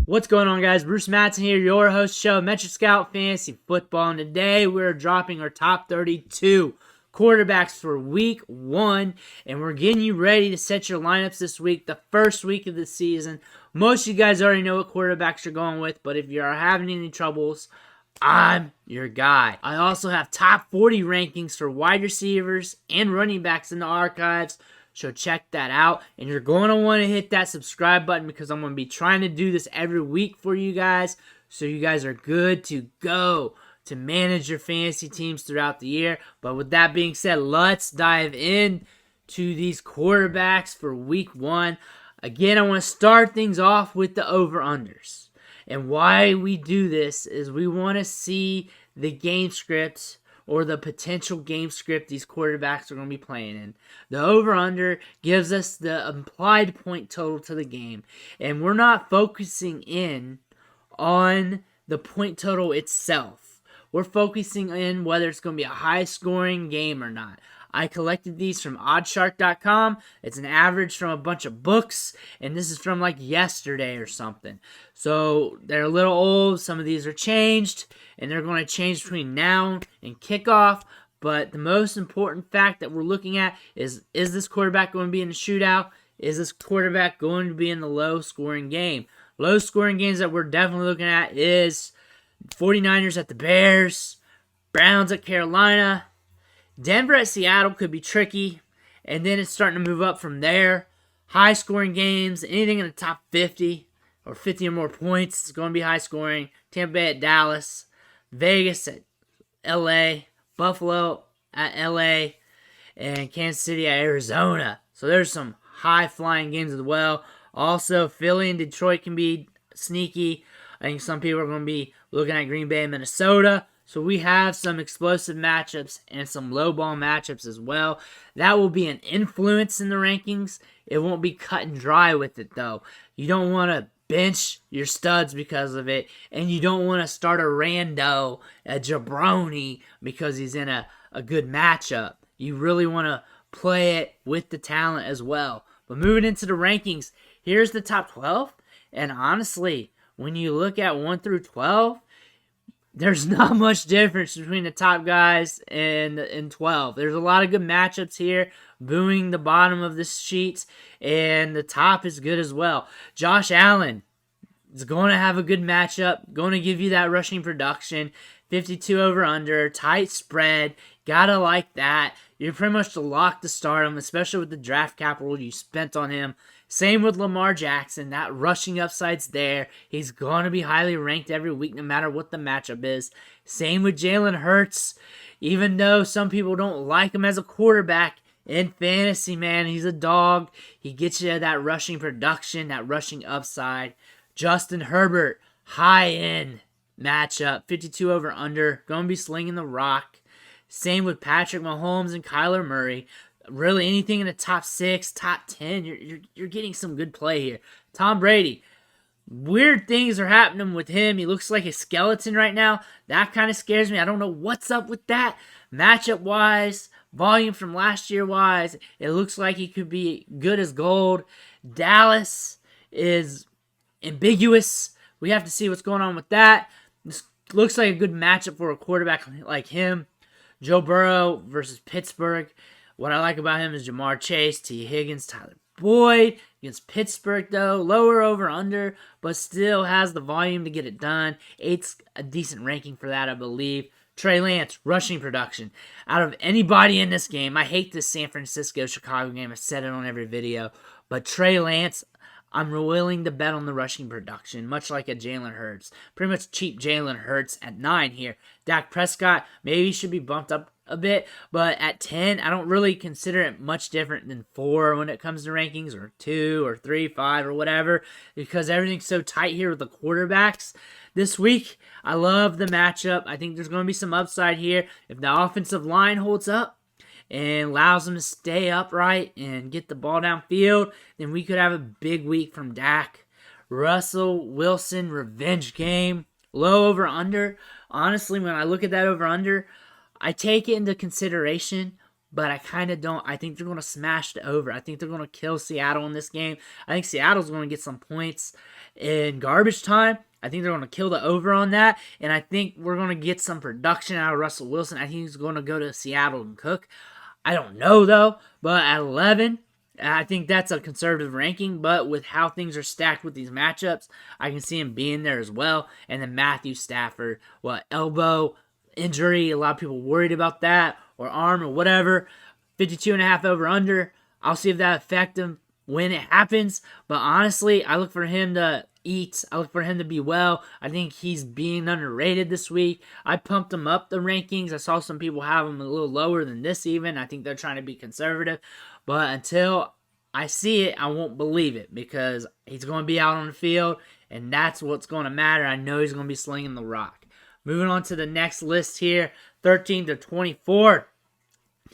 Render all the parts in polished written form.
What's going on, guys? Bruce Mattson here, your host show, Metro Scout Fantasy Football, and today we're dropping our top 32 quarterbacks for week 1, and we're getting you ready to set your lineups this week, the first week of the season. Most of you guys already know what quarterbacks you're going with, but if you are having any troubles, I'm your guy. I also have top 40 rankings for wide receivers and running backs in the archives, so check that out. And you're going to want to hit that subscribe button because I'm going to be trying to do this every week for you guys, so you guys are good to go to manage your fantasy teams throughout the year. But with that being said, let's dive in to these quarterbacks for week 1. Again, I want to start things off with the over-unders. And why we do this is we want to see the game scripts or the potential game script these quarterbacks are going to be playing in. The over-under gives us the implied point total to the game. And we're not focusing in on the point total itself. We're focusing in whether it's going to be a high-scoring game or not. I collected these from oddshark.com. It's an average from a bunch of books, and this is from like yesterday or something. So they're a little old. Some of these are changed, and they're going to change between now and kickoff. But the most important fact that we're looking at is this quarterback going to be in the shootout? Is this quarterback going to be in the low-scoring game? Low-scoring games that we're definitely looking at is 49ers at the Bears, Browns at Carolina, Denver at Seattle could be tricky, and then it's starting to move up from there. High-scoring games, anything in the top 50 or 50 or more points is going to be high-scoring. Tampa Bay at Dallas, Vegas at LA, Buffalo at LA, and Kansas City at Arizona. So there's some high-flying games as well. Also, Philly and Detroit can be sneaky. I think some people are going to be looking at Green Bay and Minnesota. So we have some explosive matchups and some low ball matchups as well. That will be an influence in the rankings. It won't be cut and dry with it, though. You don't want to bench your studs because of it, and you don't want to start a rando, a jabroni, because he's in a good matchup. You really want to play it with the talent as well. But moving into the rankings, here's the top 12. And honestly, when you look at 1 through 12, there's not much difference between the top guys and 12. There's a lot of good matchups here, booing the bottom of the sheets, and the top is good as well. Josh Allen is going to have a good matchup, going to give you that rushing production, 52 over under, tight spread, gotta like that. You're pretty much the lock to start him, especially with the draft capital you spent on him. Same with Lamar Jackson. That rushing upside's there. He's going to be highly ranked every week no matter what the matchup is. Same with Jalen Hurts. Even though some people don't like him as a quarterback, in fantasy, man, he's a dog. He gets you that rushing production, that rushing upside. Justin Herbert, high-end matchup. 52 over under. Going to be slinging the rock. Same with Patrick Mahomes and Kyler Murray. Really, anything in the top 6, top 10, you're getting some good play here. Tom Brady, weird things are happening with him. He looks like a skeleton right now. That kind of scares me. I don't know what's up with that. Matchup-wise, volume from last year-wise, it looks like he could be good as gold. Dallas is ambiguous. We have to see what's going on with that. This looks like a good matchup for a quarterback like him. Joe Burrow versus Pittsburgh. What I like about him is Jamar Chase, T. Higgins, Tyler Boyd. Against Pittsburgh, though, lower over under, but still has the volume to get it done. 8's a decent ranking for that, I believe. Trey Lance, rushing production. Out of anybody in this game, I hate this San Francisco-Chicago game. I said it on every video. But Trey Lance, I'm willing to bet on the rushing production, much like a Jalen Hurts. Pretty much cheap Jalen Hurts at 9 here. Dak Prescott maybe should be bumped up a bit, but at 10, I don't really consider it much different than 4 when it comes to rankings, or 2, or 3, 5, or whatever, because everything's so tight here with the quarterbacks. This week, I love the matchup. I think there's going to be some upside here. If the offensive line holds up and allows them to stay upright and get the ball downfield, then we could have a big week from Dak. Russell Wilson revenge game. Low over under. Honestly, when I look at that over under, I take it into consideration, but I kind of don't. I think they're going to smash the over. I think they're going to kill Seattle in this game. I think Seattle's going to get some points in garbage time. I think they're going to kill the over on that, and I think we're going to get some production out of Russell Wilson. I think he's going to go to Seattle and cook. I don't know, though, but at 11, I think that's a conservative ranking, but with how things are stacked with these matchups, I can see him being there as well. And then Matthew Stafford, elbow injury, a lot of people worried about that, or arm or whatever. 52.5 over under. I'll see if that affects him when it happens. But honestly, I look for him to eat. I look for him to be well. I think he's being underrated this week. I pumped him up the rankings. I saw some people have him a little lower than this even. I think they're trying to be conservative. But until I see it, I won't believe it because he's going to be out on the field, and that's what's going to matter. I know he's going to be slinging the rock. Moving on to the next list here, 13 to 24.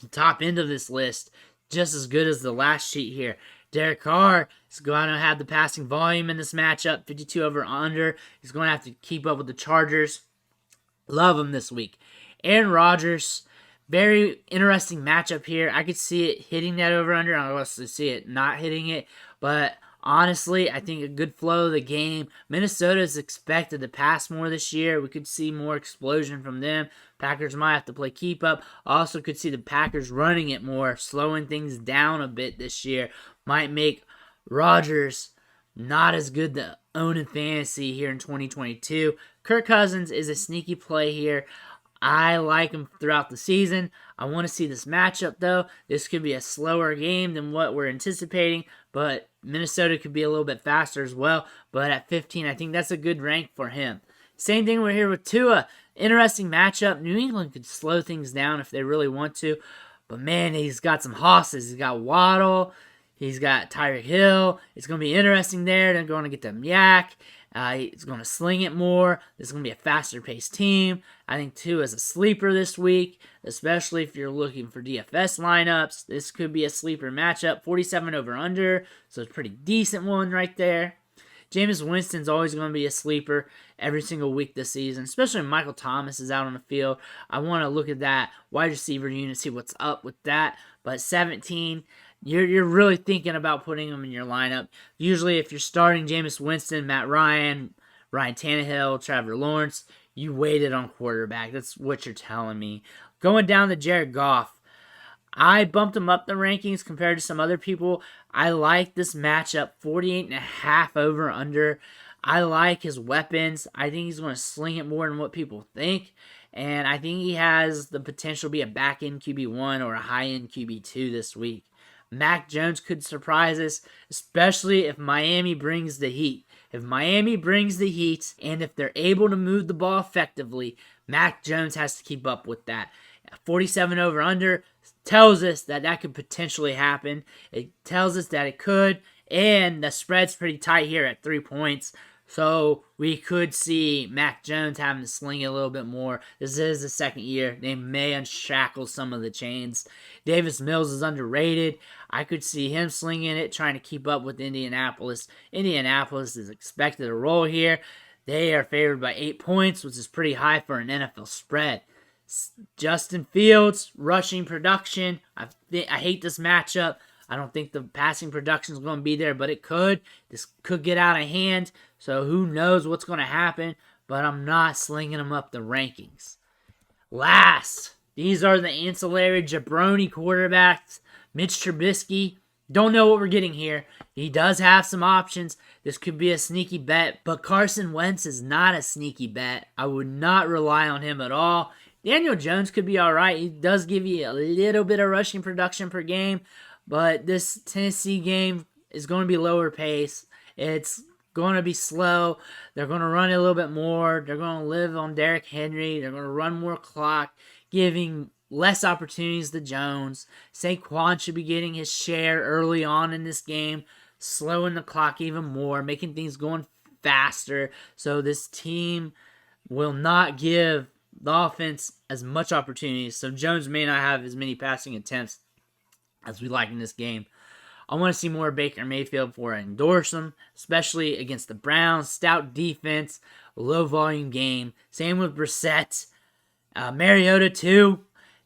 The top end of this list, just as good as the last sheet here. Derek Carr is going to have the passing volume in this matchup, 52 over under. He's going to have to keep up with the Chargers. Love him this week. Aaron Rodgers, very interesting matchup here. I could see it hitting that over under. I also see it not hitting it. But honestly, I think a good flow of the game. Minnesota is expected to pass more this year. We could see more explosion from them. Packers might have to play keep up. Also could see the Packers running it more, slowing things down a bit this year. Might make Rodgers not as good to own in fantasy here in 2022. Kirk Cousins is a sneaky play here. I like him throughout the season. I want to see this matchup, though. This could be a slower game than what we're anticipating, but Minnesota could be a little bit faster as well. But at 15, I think that's a good rank for him. Same thing we're here with Tua. Interesting matchup. New England could slow things down if they really want to. But, man, he's got some hosses. He's got Waddle. He's got Tyreek Hill. It's going to be interesting there. They're going to get them Yak. He's going to sling it more. This is going to be a faster-paced team. I think, too, as a sleeper this week, especially if you're looking for DFS lineups, this could be a sleeper matchup. 47 over under, so it's a pretty decent one right there. Jameis Winston's always going to be a sleeper every single week this season, especially when Michael Thomas is out on the field. I want to look at that wide receiver unit, see what's up with that. But 17, you're really thinking about putting him in your lineup. Usually if you're starting Jameis Winston, Matt Ryan, Ryan Tannehill, Trevor Lawrence, you waited on quarterback. That's what you're telling me. Going down to Jared Goff. I bumped him up the rankings compared to some other people. I like this matchup, 48.5 over under. I like his weapons. I think he's going to sling it more than what people think. And I think he has the potential to be a back-end QB1 or a high-end QB2 this week. Mac Jones could surprise us, especially if Miami brings the heat. If Miami brings the heat, and if they're able to move the ball effectively, Mac Jones has to keep up with that. 47 over under tells us that that could potentially happen. It tells us that it could, and the spread's pretty tight here at 3 points. So we could see Mac Jones having to sling it a little bit more. This is the second year. They may unshackle some of the chains. Davis Mills is underrated. I could see him slinging it, trying to keep up with Indianapolis. Indianapolis is expected to roll here. They are favored by 8 points, which is pretty high for an NFL spread. Justin Fields, rushing production. I hate this matchup. I don't think the passing production is going to be there, but it could. This could get out of hand, so who knows what's going to happen, but I'm not slinging them up the rankings. Last, these are the ancillary jabroni quarterbacks. Mitch Trubisky, don't know what we're getting here. He does have some options. This could be a sneaky bet, but Carson Wentz is not a sneaky bet. I would not rely on him at all. Daniel Jones could be all right. He does give you a little bit of rushing production per game, but this Tennessee game is going to be lower pace. It's going to be slow. They're going to run it a little bit more. They're going to live on Derrick Henry. They're going to run more clock, giving less opportunities to Jones. Saquon should be getting his share early on in this game, slowing the clock even more, making things going faster. So this team will not give the offense as much opportunities. So Jones may not have as many passing attempts as we like in this game. I want to see more Baker Mayfield before I endorse him, especially against the Browns. Stout defense, low volume game. Same with Brissett. Mariota too.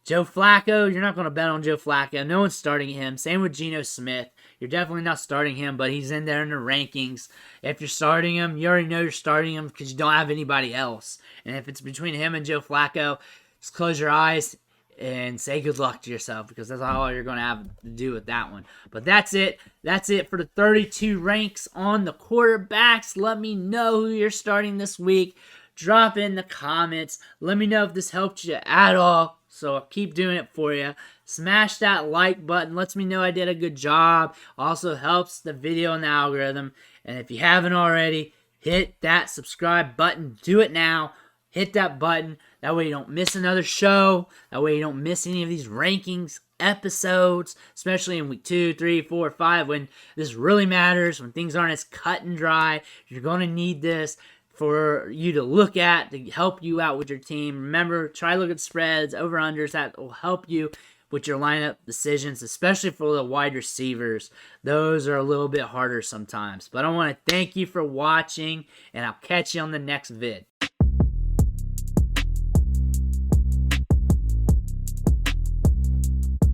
Joe Flacco, you're not going to bet on Joe Flacco. No one's starting him. Same with Geno Smith. You're definitely not starting him, but he's in there in the rankings. If you're starting him, you already know you're starting him because you don't have anybody else. And if it's between him and Joe Flacco, just close your eyes and say good luck to yourself, because that's all you're going to have to do with that one. But that's it. That's it for the 32 ranks on the quarterbacks. Let me know who you're starting this week. Drop in the comments. Let me know if this helped you at all. So I'll keep doing it for you. Smash that like button. Lets me know I did a good job. Also helps the video and the algorithm. And if you haven't already, hit that subscribe button. Do it now. Hit that button. That way you don't miss another show. That way you don't miss any of these rankings episodes, especially in week 2, 3, 4, 5, when this really matters, when things aren't as cut and dry. You're going to need this for you to look at to help you out with your team. Remember, try look at spreads, over-unders. That will help you with your lineup decisions, especially for the wide receivers. Those are a little bit harder sometimes. But I want to thank you for watching, and I'll catch you on the next vid.